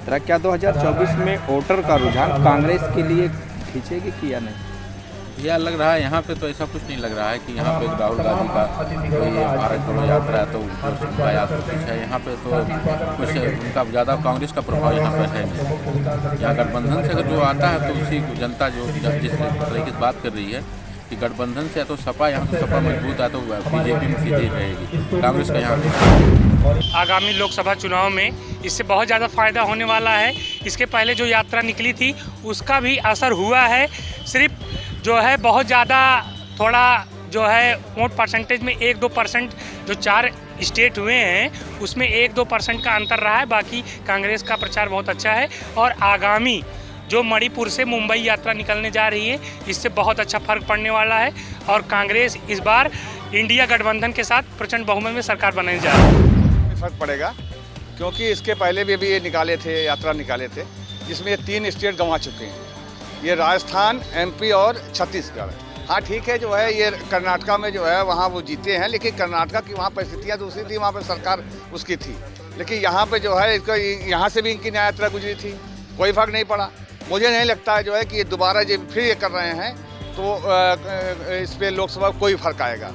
यात्रा, क्या 2024 में वोटर का रुझान कांग्रेस के लिए खींचेगी कि या नहीं? यह लग रहा है यहाँ पे तो ऐसा कुछ नहीं लग रहा है कि यहाँ पे राहुल गांधी का कोई भारत जोड़ो यात्रा है तो उनका यात्रा कुछ है। यहाँ पे तो कुछ उनका ज़्यादा कांग्रेस का प्रभाव यहाँ पे है नहीं। यहाँ गठबंधन से अगर जो आता है तो उसी जनता जो जिस तरीके से बात कर रही है कि गठबंधन से है तो सपा, यहाँ तो सपा मजबूत है तो बीजेपी में सीधी रहेगी, कांग्रेस का यहाँ। आगामी लोकसभा चुनाव में इससे बहुत ज़्यादा फायदा होने वाला है। इसके पहले जो यात्रा निकली थी उसका भी असर हुआ है। सिर्फ जो है बहुत ज़्यादा थोड़ा जो है वोट परसेंटेज में 1-2% जो 4 स्टेट हुए हैं उसमें 1-2% का अंतर रहा है। बाकी कांग्रेस का प्रचार बहुत अच्छा है और आगामी जो मणिपुर से मुंबई यात्रा निकलने जा रही है इससे बहुत अच्छा फर्क पड़ने वाला है और कांग्रेस इस बार इंडिया गठबंधन के साथ प्रचंड बहुमत में सरकार बनाने जा रही है। फर्क पड़ेगा क्योंकि इसके पहले भी ये निकाले थे, यात्रा निकाले थे जिसमें ये 3 स्टेट गंवा चुके हैं, ये राजस्थान, एमपी और छत्तीसगढ़। हाँ ठीक है, जो है ये कर्नाटका में जो है वहाँ वो जीते हैं, लेकिन कर्नाटका की वहाँ परिस्थितियाँ दूसरी थी, वहाँ पर सरकार उसकी थी। लेकिन यहाँ पे जो है इसका यहाँ से भी इनकी न्याय यात्रा गुजरी थी, कोई फर्क नहीं पड़ा। मुझे नहीं लगता है जो है कि ये दोबारा जब फिर ये कर रहे हैं तो इस पर लोकसभा कोई फर्क आएगा।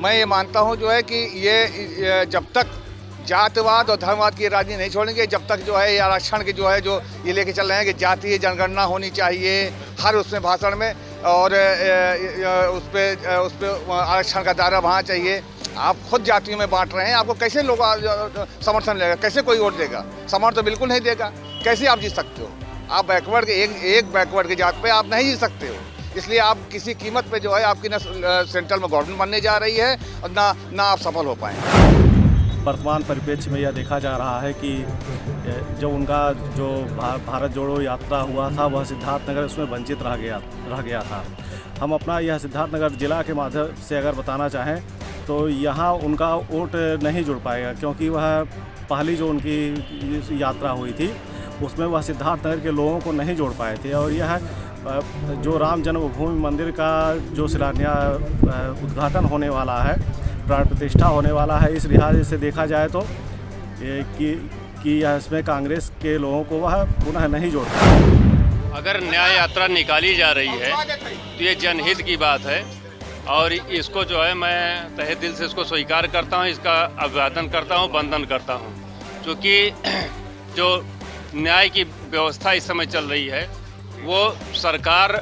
मैं ये मानता हूँ जो है कि ये जब तक जातिवाद और धर्मवाद की राजनीति नहीं छोड़ेंगे, जब तक जो है ये आरक्षण के जो है जो ये लेके चल रहे हैं कि जातीय जनगणना होनी चाहिए हर उसमें भाषण में और उस पर आरक्षण का दायरा वहाँ चाहिए। आप खुद जातियों में बांट रहे हैं, आपको कैसे लोग समर्थन लेगा, कैसे कोई वोट देगा? समर्थन तो बिल्कुल नहीं देगा। कैसे आप जीत सकते हो? आप बैकवर्ड के एक बैकवर्ड की जात पे आप नहीं जीत सकते हो। इसलिए आप किसी कीमत पे जो है आपकी ना सेंट्रल में गवर्नमेंट बनने जा रही है और ना आप सफल हो पाएंगे। वर्तमान परिप्रेक्ष्य में यह देखा जा रहा है कि जो उनका जो भारत जोड़ो यात्रा हुआ था वह सिद्धार्थनगर उसमें वंचित रह गया था। हम अपना यह सिद्धार्थनगर जिला के माध्यम से अगर बताना चाहें तो यहाँ उनका वोट नहीं जुड़ पाएगा क्योंकि वह पहली जो उनकी यात्रा हुई थी उसमें वह सिद्धार्थनगर के लोगों को नहीं जोड़ पाए थे और यह जो राम जन्मभूमि मंदिर का जो शिलान्यास उद्घाटन होने वाला है, प्राण प्रतिष्ठा होने वाला है, इस लिहाज से देखा जाए तो कि इसमें कांग्रेस के लोगों को वह पुनः नहीं जोड़ पाए। अगर न्याय यात्रा निकाली जा रही है तो ये जनहित की बात है और इसको जो है मैं तहे दिल से इसको स्वीकार करता हूँ, इसका अभिवादन करता हूँ, वंदन करता हूँ। क्योंकि जो न्याय की व्यवस्था इस समय चल रही है वो सरकार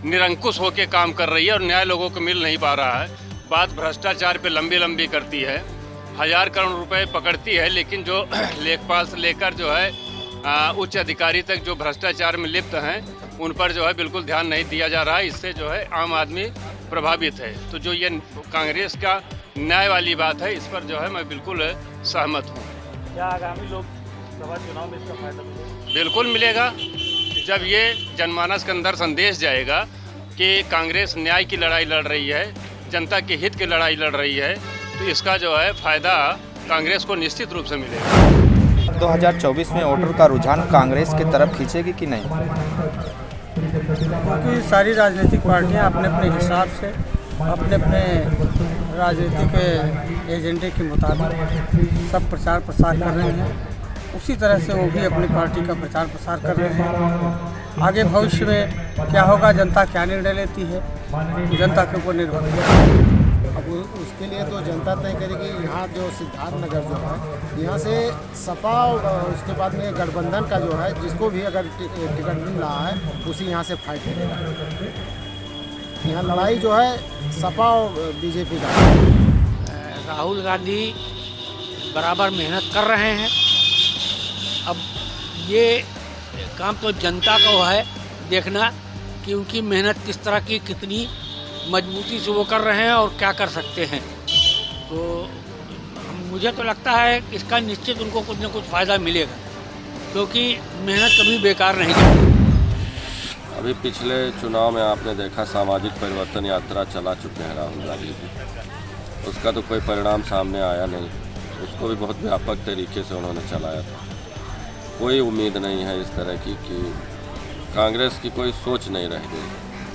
निरंकुश होकर काम कर रही है और न्याय लोगों को मिल नहीं पा रहा है। बात भ्रष्टाचार पे लंबी करती है, 1000 करोड़ रुपए पकड़ती है, लेकिन जो लेखपाल से लेकर जो है उच्च अधिकारी तक जो भ्रष्टाचार में लिप्त हैं उन पर जो है बिल्कुल ध्यान नहीं दिया जा रहा है। इससे जो है आम आदमी प्रभावित है। तो जो ये कांग्रेस का न्याय वाली बात है इस पर जो है मैं बिल्कुल सहमत हूँ। क्या आगामी लोकसभा चुनाव में इसका फायदा मिलेगा? बिल्कुल मिलेगा। जब ये जनमानस के अंदर संदेश जाएगा कि कांग्रेस न्याय की लड़ाई लड़ रही है, जनता के हित की लड़ाई लड़ रही है, तो इसका जो है फायदा कांग्रेस को निश्चित रूप से मिलेगा। 2024 में वोटर का रुझान कांग्रेस की तरफ खींचेगी कि नहीं? क्योंकि सारी राजनीतिक पार्टियां अपने अपने हिसाब से अपने अपने राजनीतिक एजेंडे के मुताबिक सब प्रचार प्रसार कर रहे हैं। उसी तरह से वो भी अपनी पार्टी का प्रचार प्रसार कर रहे हैं। आगे भविष्य में क्या होगा, जनता क्या निर्णय लेती है, जनता के ऊपर निर्भर है। अब उसके लिए तो जनता तय करेगी। यहाँ जो सिद्धार्थनगर जो है यहाँ से सपा उसके बाद में गठबंधन का जो है जिसको भी अगर टिकट मिल रहा है उसी यहाँ से फाइट करेगा। यहाँ लड़ाई जो है सपा और बीजेपी का। राहुल गांधी बराबर मेहनत कर रहे हैं। अब ये काम तो जनता का है देखना कि उनकी मेहनत किस तरह की, कितनी मजबूती से वो कर रहे हैं और क्या कर सकते हैं। तो मुझे तो लगता है इसका निश्चित उनको कुछ न कुछ फ़ायदा मिलेगा क्योंकि मेहनत कभी बेकार नहीं जाती। अभी पिछले चुनाव में आपने देखा सामाजिक परिवर्तन यात्रा चला चुके हैं राहुल गांधी जी, उसका तो कोई परिणाम सामने आया नहीं। उसको भी बहुत व्यापक तरीके से उन्होंने चलाया था। कोई उम्मीद नहीं है इस तरह की कि कांग्रेस की कोई सोच नहीं रह गई,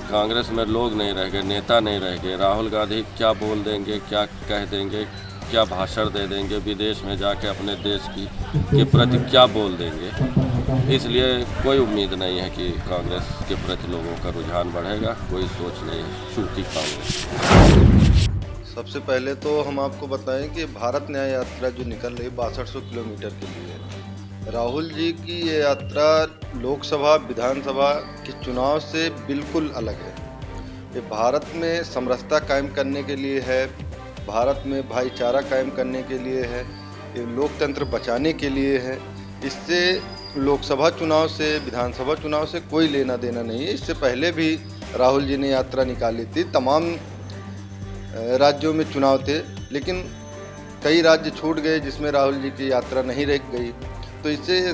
कांग्रेस में लोग नहीं रह गए, नेता नहीं रह गए। राहुल गांधी क्या बोल देंगे, क्या कह देंगे, क्या भाषण दे देंगे, विदेश में जाके अपने देश के प्रति क्या बोल देंगे, इसलिए कोई उम्मीद नहीं है कि कांग्रेस के प्रति लोगों का रुझान बढ़ेगा, कोई सोच नहीं है छूटी कांग्रेस। सबसे पहले तो हम आपको बताएं कि भारत न्याय यात्रा जो निकल रही 6200 किलोमीटर के लिए, राहुल जी की ये यात्रा लोकसभा विधानसभा के चुनाव से बिल्कुल अलग है। ये भारत में समरसता कायम करने के लिए है, भारत में भाईचारा कायम करने के लिए है, ये लोकतंत्र बचाने के लिए है। इससे लोकसभा चुनाव से विधानसभा चुनाव से कोई लेना देना नहीं है। इससे पहले भी राहुल जी ने यात्रा निकाली थी, तमाम राज्यों में चुनाव थे, लेकिन कई राज्य छूट गए जिसमें राहुल जी की यात्रा नहीं रह गई। तो इससे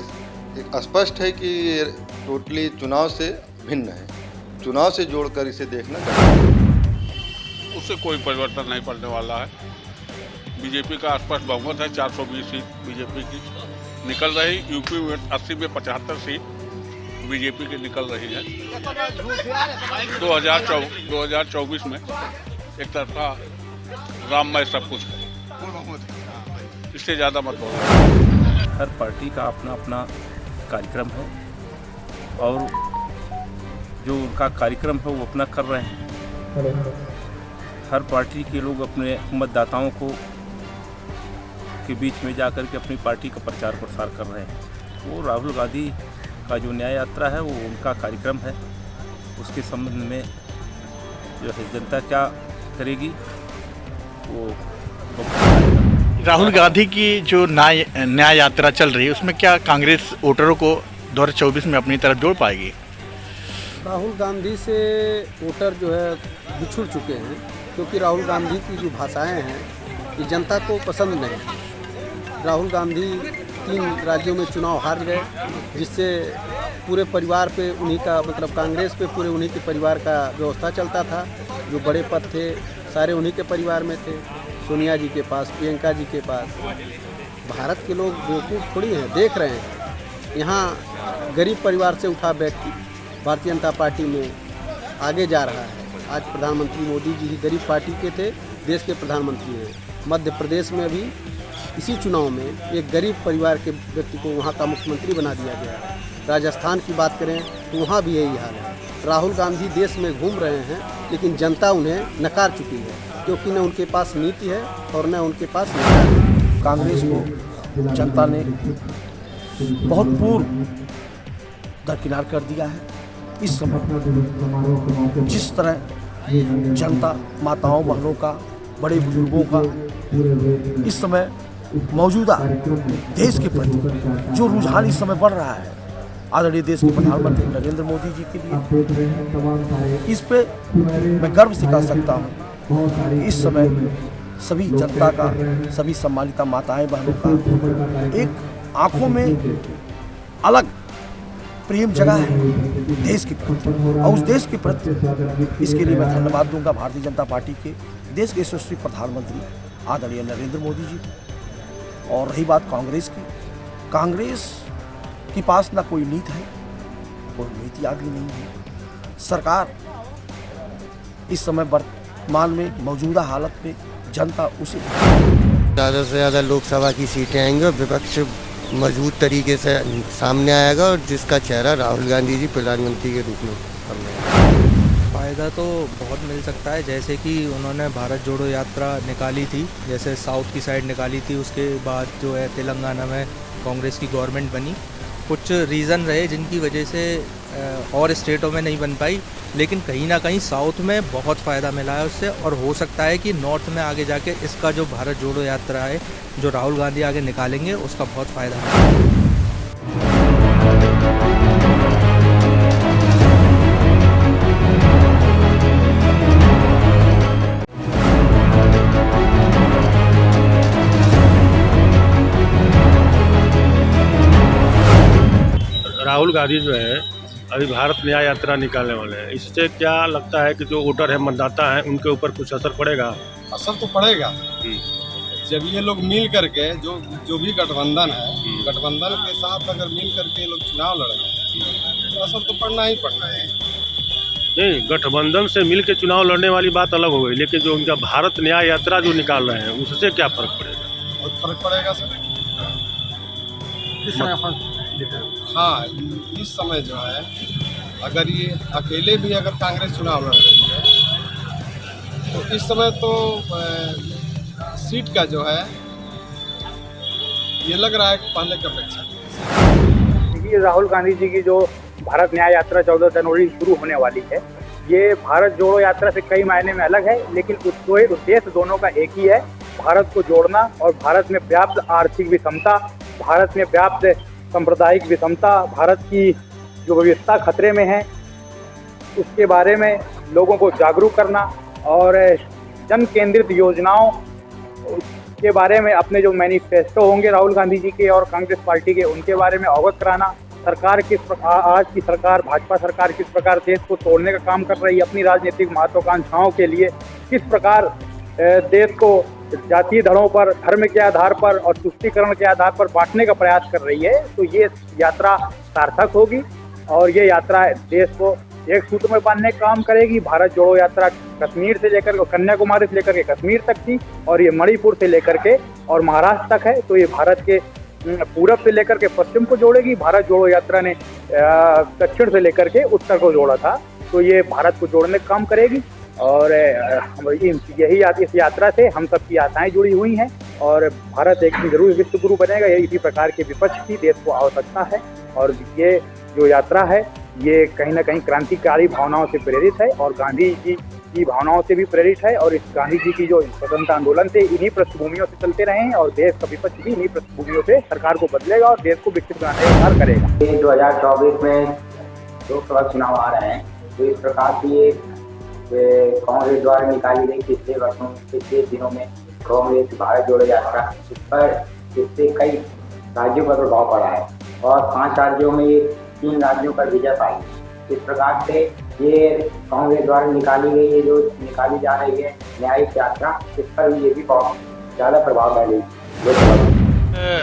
स्पष्ट है कि ये टोटली चुनाव से भिन्न है, चुनाव से जोड़कर इसे देखना चाहिए। उससे कोई परिवर्तन नहीं पड़ने वाला है। बीजेपी का स्पष्ट बहुमत है, 420 सीट बीजेपी की निकल रही, यूपी में 80 में 75 सीट बीजेपी की निकल रही है। 2024 में एक तरफा राममय सब कुछ है, इससे ज़्यादा मत बोलो। हर पार्टी का अपना अपना कार्यक्रम है और जो उनका कार्यक्रम है वो अपना कर रहे हैं। हर पार्टी के लोग अपने मतदाताओं को के बीच में जाकर के अपनी पार्टी का प्रचार प्रसार कर रहे हैं। वो राहुल गांधी का जो न्याय यात्रा है वो उनका कार्यक्रम है, उसके संबंध में जो है जनता क्या करेगी वो राहुल गांधी की जो न्याय यात्रा चल रही है उसमें क्या कांग्रेस वोटरों को 2024 में अपनी तरफ जोड़ पाएगी? राहुल गांधी से वोटर जो है बिछुड़ चुके हैं, क्योंकि राहुल गांधी की जो भाषाएं हैं ये जनता को पसंद नहीं। राहुल गांधी 3 राज्यों में चुनाव हार गए, जिससे पूरे परिवार पे उन्हीं का मतलब कांग्रेस पे पूरे उन्हीं के परिवार का व्यवस्था चलता था। जो बड़े पद थे सारे उन्हीं के परिवार में थे, सोनिया जी के पास, प्रियंका जी के पास। भारत के लोग बेवकूफ़ थोड़ी हैं, देख रहे हैं। यहाँ गरीब परिवार से उठा व्यक्ति भारतीय जनता पार्टी में आगे जा रहा है। आज प्रधानमंत्री मोदी जी ही गरीब पार्टी के थे, देश के प्रधानमंत्री हैं। मध्य प्रदेश में अभी इसी चुनाव में एक गरीब परिवार के व्यक्ति को वहाँ का मुख्यमंत्री बना दिया गया है। राजस्थान की बात करें तो वहाँ भी यही हाल है। राहुल गांधी देश में घूम रहे हैं, लेकिन जनता उन्हें नकार चुकी है, क्योंकि न उनके पास नीति है और न उनके पास नेता है। कांग्रेस को जनता ने बहुत पूर्व दरकिनार कर दिया है। इस समय जिस तरह जनता, माताओं बहनों का, बड़े बुजुर्गों का इस समय मौजूदा देश के प्रति जो रुझान इस समय बढ़ रहा है आदरणीय देश के प्रधानमंत्री नरेंद्र मोदी जी के लिए, इस पे मैं गर्व से कह सकता हूँ। इस समय सभी जनता का, सभी सम्मानिता माताएं बहनों का एक आंखों में अलग प्रेम जगह है देश के प्रति, और उस देश के प्रति इसके लिए मैं धन्यवाद दूंगा भारतीय जनता पार्टी के, देश के यशस्वी प्रधानमंत्री आदरणीय नरेंद्र मोदी जी। और रही बात कांग्रेस की, कांग्रेस के पास ना कोई नीति है, कोई नीति आदि नहीं है। सरकार इस समय वर्तमान में मौजूदा हालत में जनता उसे ज़्यादा से ज़्यादा लोकसभा की सीटें आएंगी और विपक्ष मजबूत तरीके से सामने आएगा, और जिसका चेहरा राहुल गांधी जी प्रधानमंत्री के रूप में फ़ायदा तो बहुत मिल सकता है। जैसे कि उन्होंने भारत जोड़ो यात्रा निकाली थी, जैसे साउथ की साइड निकाली थी, उसके बाद जो है तेलंगाना में कांग्रेस की गवर्नमेंट बनी। कुछ रीज़न रहे जिनकी वजह से और स्टेटों में नहीं बन पाई, लेकिन कहीं ना कहीं साउथ में बहुत फ़ायदा मिला है उससे, और हो सकता है कि नॉर्थ में आगे जाके इसका जो भारत जोड़ो यात्रा है जो राहुल गांधी आगे निकालेंगे उसका बहुत फ़ायदा है। राहुल गांधी जो है अभी भारत न्याय यात्रा निकालने वाले हैं, इससे क्या लगता है कि जो वोटर है, मतदाता हैं, उनके ऊपर कुछ असर पड़ेगा? असर तो पड़ेगा। जब ये लोग मिल करके जो भी गठबंधन है, गठबंधन के साथ अगर मिल करके लोग चुनाव लड़ेंगे तो असर तो पड़ना ही पड़ना है। नहीं, गठबंधन से मिल के चुनाव लड़ने वाली बात अलग हो गई, लेकिन जो उनका भारत न्याय यात्रा जो निकाल रहे हैं उससे क्या फर्क पड़ेगा? बहुत फर्क पड़ेगा सर। किस तरह फर्क? हाँ, इस समय जो है अगर ये अकेले भी अगर कांग्रेस चुनाव लड़ रही है तो इस समय तो सीट का जो है ये लग रहा है पहले की अपेक्षा। देखिए, राहुल गांधी जी की जो भारत न्याय यात्रा 14 जनवरी शुरू होने वाली है, ये भारत जोड़ो यात्रा से कई मायने में अलग है, लेकिन उद्देश्य दोनों का एक ही है, भारत को जोड़ना और भारत में व्याप्त आर्थिक विषमता, भारत में व्याप्त सांप्रदायिक विषमता, भारत की जो विविधता खतरे में है उसके बारे में लोगों को जागरूक करना और जन केंद्रित योजनाओं के बारे में अपने जो मैनिफेस्टो होंगे राहुल गांधी जी के और कांग्रेस पार्टी के, उनके बारे में अवगत कराना। सरकार किस प्रकार, आज की सरकार भाजपा सरकार किस प्रकार देश को तोड़ने का काम कर रही है, अपनी राजनीतिक महत्वाकांक्षाओं के लिए किस प्रकार देश को जातीय दरों पर, धर्म के आधार पर और तुष्टीकरण के आधार पर बांटने का प्रयास कर रही है, तो ये यात्रा सार्थक होगी और ये यात्रा देश को एक सूत्र में बांधने का काम करेगी। भारत जोड़ो यात्रा कश्मीर से लेकर कन्याकुमारी से लेकर के कश्मीर तक थी और ये मणिपुर से लेकर के और महाराष्ट्र तक है, तो ये भारत के पूरब से लेकर के पश्चिम को जोड़ेगी। भारत जोड़ो यात्रा ने दक्षिण से लेकर के उत्तर को जोड़ा था, तो ये भारत को जोड़ने का काम करेगी और इस यात्रा से हम सबकी आशाएं जुड़ी हुई हैं और भारत एक दिन जरूर विश्व गुरु बनेगा। ये इसी प्रकार के विपक्ष की देश को आवश्यकता है और ये जो यात्रा है ये कहीं ना कहीं क्रांतिकारी भावनाओं से प्रेरित है और गांधी जी की भावनाओं से भी प्रेरित है और इस गांधी जी की जो स्वतंत्रता आंदोलन थे इन्हीं पृष्ठभूमियों से चलते रहे हैं और देश का विपक्ष भी इन्हीं पृष्ठभूमियों से सरकार को बदलेगा और देश को विकसित बनाने का कार्य करेगा। 2024 में लोकसभा चुनाव आ रहे हैं, तो इस प्रकार की कांग्रेस द्वारा निकाली गई पिछले दिनों में कांग्रेस भारत जोड़ो यात्रा, इस पर इससे कई राज्यों पर प्रभाव पड़ा है और 5 राज्यों में 3 राज्यों पर विजय पाई। इस प्रकार से ये कांग्रेस द्वारा निकाली गई है, जो निकाली जा रही है न्यायिक यात्रा, इस पर ये भी बहुत ज़्यादा प्रभाव डालेगी।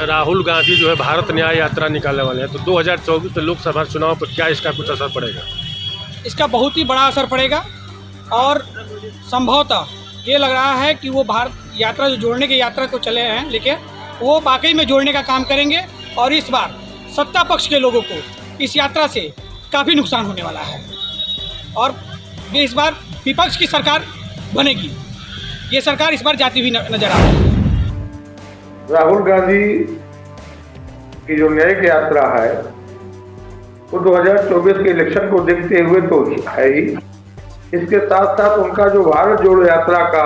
राहुल गांधी जो है भारत न्याय यात्रा निकालने वाले हैं, तो 2024 लोकसभा चुनाव पर क्या इसका कुछ असर पड़ेगा? इसका बहुत ही बड़ा असर पड़ेगा और संभवतः ये लग रहा है कि वो भारत यात्रा जो जोड़ने की यात्रा को चले हैं लेकिन वो वाकई में जोड़ने का काम करेंगे और इस बार सत्ता पक्ष के लोगों को इस यात्रा से काफ़ी नुकसान होने वाला है और ये इस बार विपक्ष की सरकार बनेगी। ये सरकार इस बार जाती हुई नजर आ रही है। राहुल गांधी की जो न्यायिक यात्रा है वो 2024 के इलेक्शन को देखते हुए तो है ही, इसके साथ साथ उनका जो भारत जोड़ो यात्रा का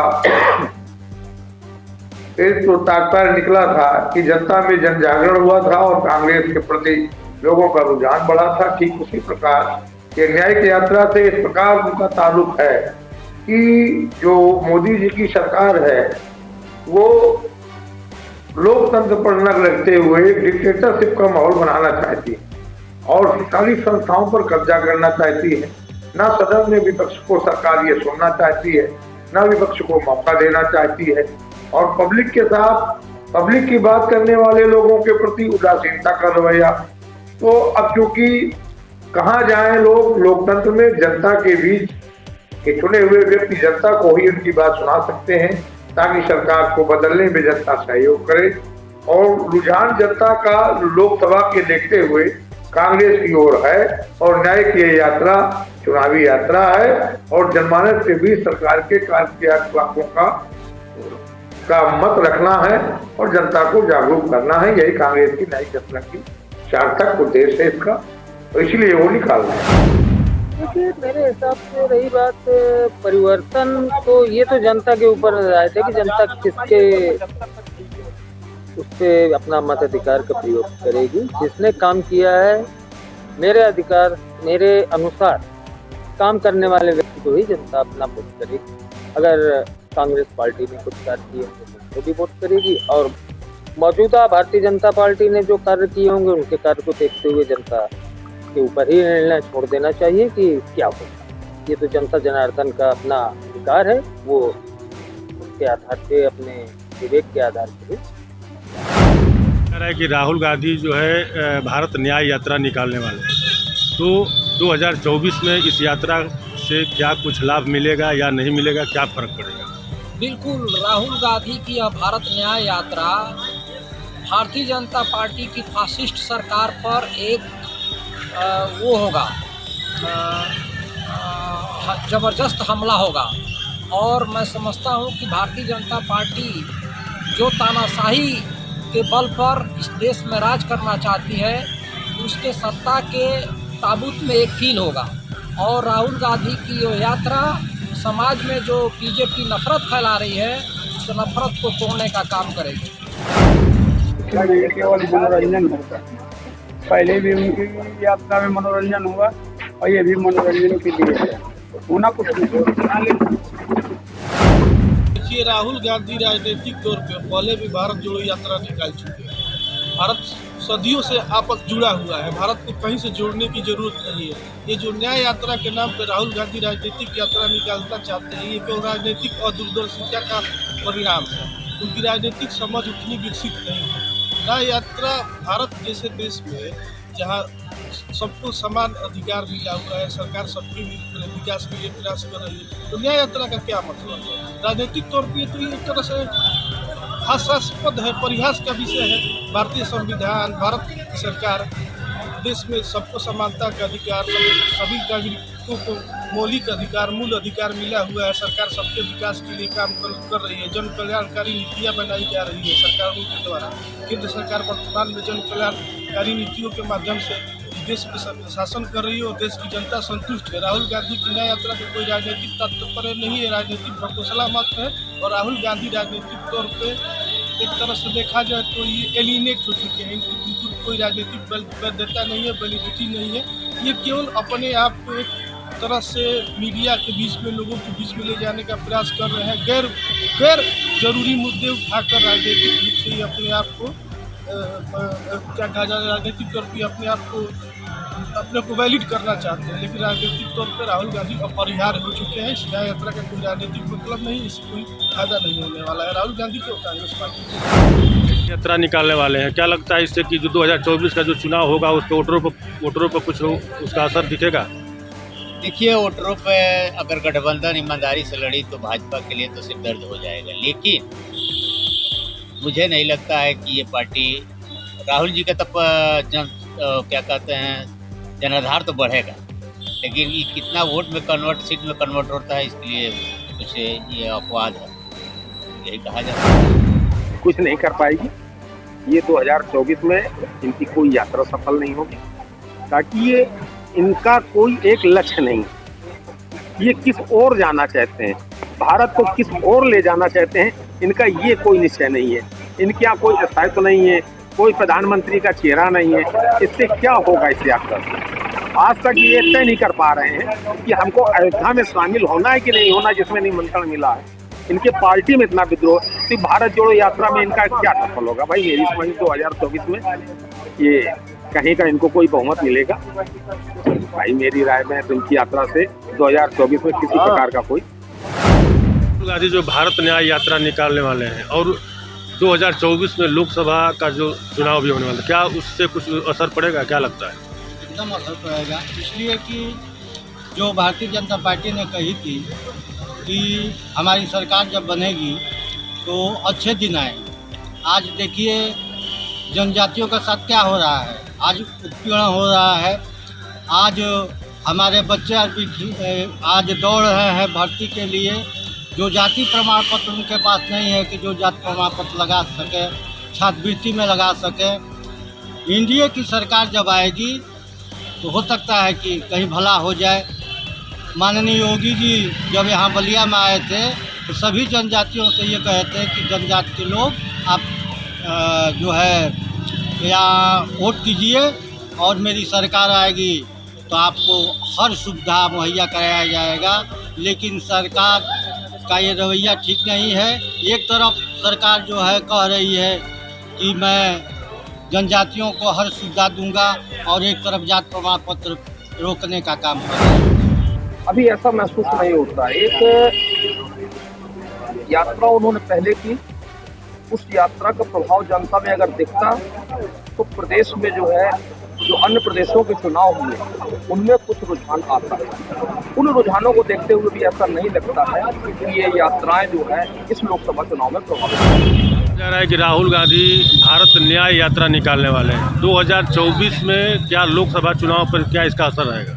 एक तो तात्पर्य निकला था कि जनता में जन जागरण हुआ था और कांग्रेस के प्रति लोगों का रुझान बढ़ा था, ठीक उसी प्रकार ये न्यायिक यात्रा से इस प्रकार उनका ताल्लुक है कि जो मोदी जी की सरकार है वो लोकतंत्र पर नजर रखते हुए एक डिक्टेटरशिप का माहौल बनाना चाहती है और सरकारी संस्थाओं पर कब्जा करना चाहती है। ना सदन में विपक्ष को सरकार ये सुनना चाहती है, ना विपक्ष को मौका देना चाहती है और पब्लिक के साथ पब्लिक की बात करने वाले लोगों के प्रति उदासीनता का रवैया। तो अब क्योंकि कहाँ जाएं लोग, लोकतंत्र में जनता के बीच के चुने हुए व्यक्ति जनता को ही उनकी बात सुना सकते हैं ताकि सरकार को बदलने में जनता सहयोग करे और रुझान जनता का लोकसभा के देखते हुए कांग्रेस की ओर है और न्यायिक ये यात्रा चुनावी यात्रा है और जनमानस के बीच सरकार के कार्यकलापों का मत रखना है और जनता को जागरूक करना है। यही कांग्रेस की न्यायिक यात्रा की सार्थक उद्देश्य है इसका, तो इसलिए वो निकालना है। देखिए, मेरे हिसाब से रही बात परिवर्तन, तो ये तो जनता के ऊपर है कि जनता किसके उस पर अपना मताधिकार का प्रयोग करेगी। जिसने काम किया है मेरे अनुसार काम करने वाले व्यक्ति को ही जनता अपना वोट करेगी। अगर कांग्रेस पार्टी ने कुछ कार्य किए होंगे तो भी वोट करेगी और मौजूदा भारतीय जनता पार्टी ने जो कार्य किए होंगे उनके कार्य को देखते हुए जनता के ऊपर ही निर्णय छोड़ देना चाहिए कि क्या होगा। ये तो जनता जनार्दन का अपना अधिकार है, वो उसके आधार पे अपने विवेक के आधार पर कह रहा है कि राहुल गांधी जो है भारत न्याय यात्रा निकालने वाले हैं, तो 2024 में इस यात्रा से क्या कुछ लाभ मिलेगा या नहीं मिलेगा, क्या फर्क पड़ेगा? बिल्कुल, राहुल गांधी की यह भारत न्याय यात्रा भारतीय जनता पार्टी की फासिस्ट सरकार पर एक वो होगा, ज़बरदस्त हमला होगा। और मैं समझता हूँ कि भारतीय जनता पार्टी जो तानाशाही के बल पर इस देश में राज करना चाहती है, उसके सत्ता के ताबूत में एक कील होगा। और राहुल गांधी की ये यात्रा समाज में जो बीजेपी नफरत फैला रही है, उस नफरत को तोड़ने का काम करेगी। ये केवल मनोरंजन होगा, पहले भी उनकी यात्रा में मनोरंजन हुआ और ये भी मनोरंजन के लिए है, होना कुछ नहीं। देखिए, राहुल गांधी राजनीतिक तौर पे पहले भी भारत जोड़ो यात्रा निकाल चुके हैं। भारत सदियों से आपस जुड़ा हुआ है, भारत को कहीं से जोड़ने की जरूरत नहीं है। ये जो न्याय यात्रा के नाम पर राहुल गांधी राजनीतिक यात्रा निकालना चाहते हैं, ये केवल राजनीतिक और दूरदर्शिता का परिणाम है। उनकी राजनीतिक समझ उतनी विकसित नहीं है। न्याय यात्रा भारत जैसे देश में जहाँ सबको समान अधिकार मिला हुआ है, सरकार सबके विकास के लिए प्रयास कर रही है, तो न्याय यात्रा का क्या मतलब है? राजनीतिक तौर पर तो एक तरह से हास्यास्पद है, परिहास का विषय है। भारतीय संविधान, भारत की सरकार देश में सबको समानता का अधिकार, सभी नागरिकों को मौलिक अधिकार, मूल अधिकार मिला हुआ है। सरकार सबके विकास के लिए काम कर रही है, जन कल्याणकारी नीतियाँ बनाई जा रही है सरकारों के द्वारा। केंद्र सरकार वर्तमान में जन कल्याणकारी नीतियों के माध्यम से देश पे शासन कर रही है और देश की जनता संतुष्ट है। राहुल गांधी की न्याय यात्रा का कोई राजनीतिक तात्पर्य नहीं है, राजनीतिक घोषणा मात्र है। और राहुल गांधी राजनीतिक तौर पे एक तरह से देखा जाए तो ये एलिनेट हो चुके हैं, इनकी बिल्कुल कोई राजनीतिक वैधता नहीं है, वैलिडिटी नहीं है। ये केवल अपने आप को एक तरह से मीडिया के बीच में, लोगों के बीच में ले जाने का प्रयास कर रहे हैं। गैर जरूरी मुद्दे उठाकर राजनीतिक रूप से अपने आप को क्या कहा जाए, राजनीतिक तौर पर अपने को वैलिड करना चाहते हैं। लेकिन राजनीतिक तौर पर राहुल गांधी अपरिहार्य हो चुके हैं। इस न्याय यात्रा का कोई राजनीतिक मतलब नहीं, इससे कोई फायदा नहीं होने वाला है राहुल गांधी को, कांग्रेस पार्टी यात्रा निकालने वाले हैं। क्या लगता है इससे कि जो 2024 का जो चुनाव होगा उस पर वोटरों पर कुछ उसका असर दिखेगा? देखिए, वोटरों पे अगर गठबंधन ईमानदारी से लड़ी तो भाजपा के लिए तो सिर दर्द हो जाएगा। लेकिन मुझे नहीं लगता है कि ये पार्टी, राहुल जी का तब क्या कहते हैं, जनाधार तो बढ़ेगा, लेकिन ये कितना वोट में सीट में कन्वर्ट होता है, इसके लिए कुछ ये अपवाद है, यही कहा जाता है। कुछ नहीं कर पाएगी ये। 2024 में इनकी कोई यात्रा सफल नहीं होगी, ताकि ये इनका कोई एक लक्ष्य नहीं, ये किस ओर जाना चाहते हैं, भारत को किस ओर ले जाना चाहते हैं, इनका ये कोई निश्चय नहीं है। इनके यहाँ कोई स्थायित्व नहीं है, कोई प्रधानमंत्री का चेहरा नहीं है। इससे क्या होगा इस यात्रा से? आज तक ये तय नहीं कर पा रहे हैं कि हमको अयोध्या में शामिल होना है कि नहीं होना, जिसमें निमंत्रण मिला है। इनके पार्टी में इतना विद्रोह, तो भारत जोड़ो यात्रा में इनका क्या सफल होगा? भाई मेरी समझ 2024 में ये कहीं का इनको कोई बहुमत मिलेगा भाई, मेरी राय में तो इनकी यात्रा से 2024 में किसी प्रकार का कोई। गांधी जो भारत न्याय यात्रा निकालने वाले हैं और 2024 में लोकसभा का जो चुनाव भी होने वाला है, क्या उससे कुछ असर पड़ेगा? क्या लगता है? एकदम असर पड़ेगा, इसलिए कि जो भारतीय जनता पार्टी ने कही थी कि हमारी सरकार जब बनेगी तो अच्छे दिन आए। आज देखिए जनजातियों के साथ क्या हो रहा है, आज उत्पीड़न हो रहा है। आज हमारे बच्चे आज दौड़ रहे हैं भर्ती के लिए, जो जाति प्रमाण पत्र उनके पास नहीं है कि जो जाति प्रमाण पत्र लगा सके, छात्रवृत्ति में लगा सके। एनडीए की सरकार जब आएगी तो हो सकता है कि कहीं भला हो जाए। माननीय योगी जी जब यहाँ बलिया में आए थे तो सभी जनजातियों से ये कहे थे कि जनजाति के लोग आप जो है यहाँ वोट कीजिए और मेरी सरकार आएगी तो आपको हर सुविधा मुहैया कराया जाएगा। लेकिन सरकार का ये रवैया ठीक नहीं है। एक तरफ सरकार जो है कह रही है कि मैं जनजातियों को हर सुविधा दूंगा और एक तरफ जाति प्रमाण पत्र रोकने का काम कर रही है। अभी ऐसा महसूस नहीं होता। एक यात्रा उन्होंने पहले की, उस यात्रा का प्रभाव जनता में अगर दिखता तो प्रदेश में जो है जो अन्य प्रदेशों के चुनाव हुए उनमें कुछ रुझान आता है। उन रुझानों को देखते हुए भी ऐसा नहीं लगता है कि ये यात्राएं जो है इस लोकसभा चुनाव में प्रभावित जा रहा है कि राहुल गांधी भारत न्याय यात्रा निकालने वाले हैं। 2024 में क्या लोकसभा चुनाव पर क्या इसका असर रहेगा?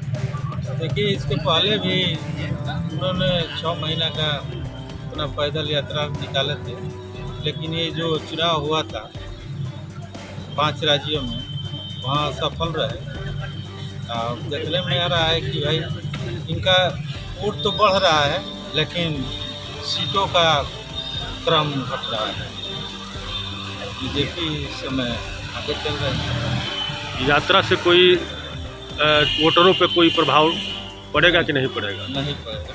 देखिए, इसके पहले भी उन्होंने 6 महीना का अपना पैदल यात्रा निकाले थे, लेकिन ये जो चुनाव हुआ था 5 राज्यों में, वहाँ सफल रहे। और देखने में आ रहा है कि भाई इनका वोट तो बढ़ रहा है, लेकिन सीटों का क्रम घट रहा है। बीजेपी इस समय आगे चल रही है। यात्रा से कोई वोटरों पे कोई प्रभाव पड़ेगा कि नहीं पड़ेगा? नहीं पड़ेगा।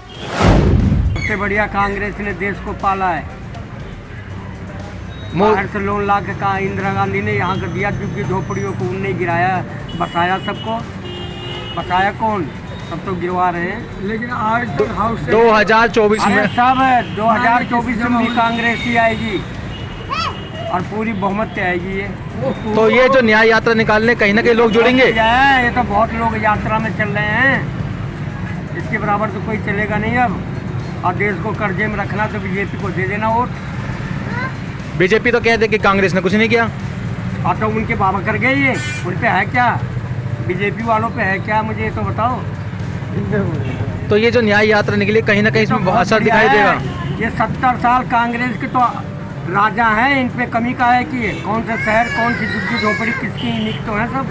सबसे बढ़िया कांग्रेस ने देश को पाला है। बाहर से लोन ला के कहा इंदिरा गांधी ने यहाँ कर दिया, क्योंकि झोपड़ियों को उनने गिराया, बसाया सबको। बसाया कौन? सब तो गिरवा रहे हैं। लेकिन आज 2024 में सब 2024 में भी कांग्रेस ही आएगी और पूरी बहुमत से आएगी ये। तो ये जो न्याय यात्रा निकालने कहीं ना कहीं लोग जुड़ेंगे। ये तो बहुत लोग यात्रा में चल रहे हैं, इसके बराबर तो कोई चलेगा नहीं अब। और देश को कर्जे में रखना तो बीजेपी को दे देना वोट। बीजेपी तो कहते कि कांग्रेस ने कुछ नहीं किया। और तो उनके बाबा कर गए, ये उन पे है क्या? बीजेपी वालों पे है क्या, मुझे तो बताओ। तो ये जो न्याय यात्रा निकली कहीं ना कहीं इसमें बहुत असर दिखाई देगा। ये 70 साल कांग्रेस के तो राजा हैं, इन पे कमी का है कि कौन सा शहर, कौन सी झुग्गी झोपड़ी किसकी, इन्हीं तो है सब।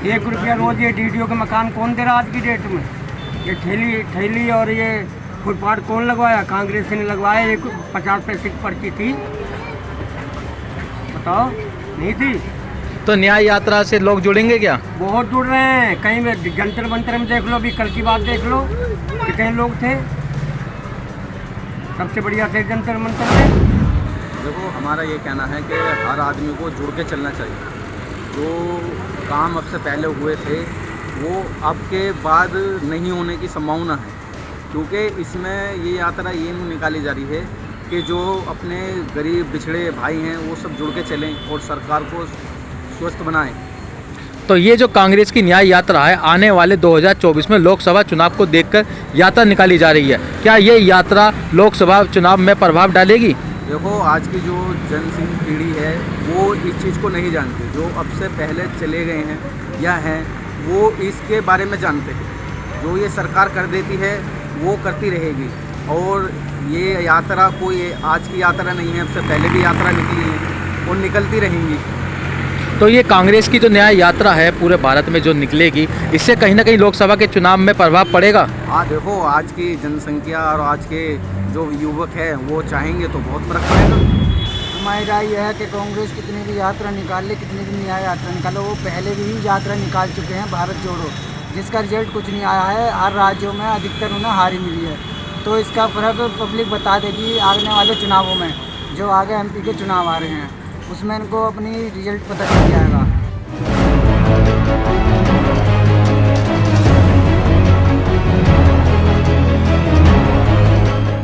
1 रुपया रोज ये डीडीओ का मकान कौन दे रहा आज की डेट में? ये ठेली और ये फुटपाथ कौन लगवाया? कांग्रेस ने लगवाया। एक 50 पैसे की पर्ची थी, बताओ, नहीं थी। तो न्याय यात्रा से लोग जुड़ेंगे क्या? बहुत जुड़ रहे हैं। कहीं में जंतर मंतर में देख लो, अभी कल की बात देख लो, कितने लोग थे। सबसे बढ़िया थे जंतर मंतर में। देखो, हमारा ये कहना है कि हर आदमी को जुड़ के चलना चाहिए। जो काम अब से पहले हुए थे वो अब के बाद नहीं होने की संभावना है, क्योंकि इसमें ये यात्रा ये निकाली जा रही है कि जो अपने गरीब बिछड़े भाई हैं वो सब जुड़ के चलें और सरकार को स्वस्थ बनाएं। तो ये जो कांग्रेस की न्याय यात्रा है, आने वाले 2024 में लोकसभा चुनाव को देखकर यात्रा निकाली जा रही है, क्या ये यात्रा लोकसभा चुनाव में प्रभाव डालेगी? देखो, आज की जो जनसंघ पीढ़ी है वो इस चीज़ को नहीं जानती। जो अब से पहले चले गए हैं या हैं वो इसके बारे में जानते हैं। जो ये सरकार कर देती है वो करती रहेगी, और ये यात्रा कोई आज की यात्रा नहीं है, अब से पहले भी यात्रा निकली है और निकलती रहेंगी। तो ये कांग्रेस की जो न्याय यात्रा है पूरे भारत में जो निकलेगी, इससे कहीं ना कहीं लोकसभा के चुनाव में प्रभाव पड़ेगा। देखो, आज की जनसंख्या और आज के जो युवक है वो चाहेंगे तो बहुत फर्क पड़ेगा। हमारी राय यह है कि कांग्रेस कितनी भी यात्रा निकाल ले, कितनी भी न्याय यात्रा निकालो, वो पहले भी यात्रा निकाल चुके हैं भारत जोड़ो, जिसका रिजल्ट कुछ नहीं आया है। हर राज्यों में अधिकतर उन्हें हारी मिली है। तो इसका फर्क पब्लिक बता देगी आने वाले चुनावों में। जो आगे MP के चुनाव आ रहे हैं उसमें इनको अपनी रिजल्ट पता चल जाएगा।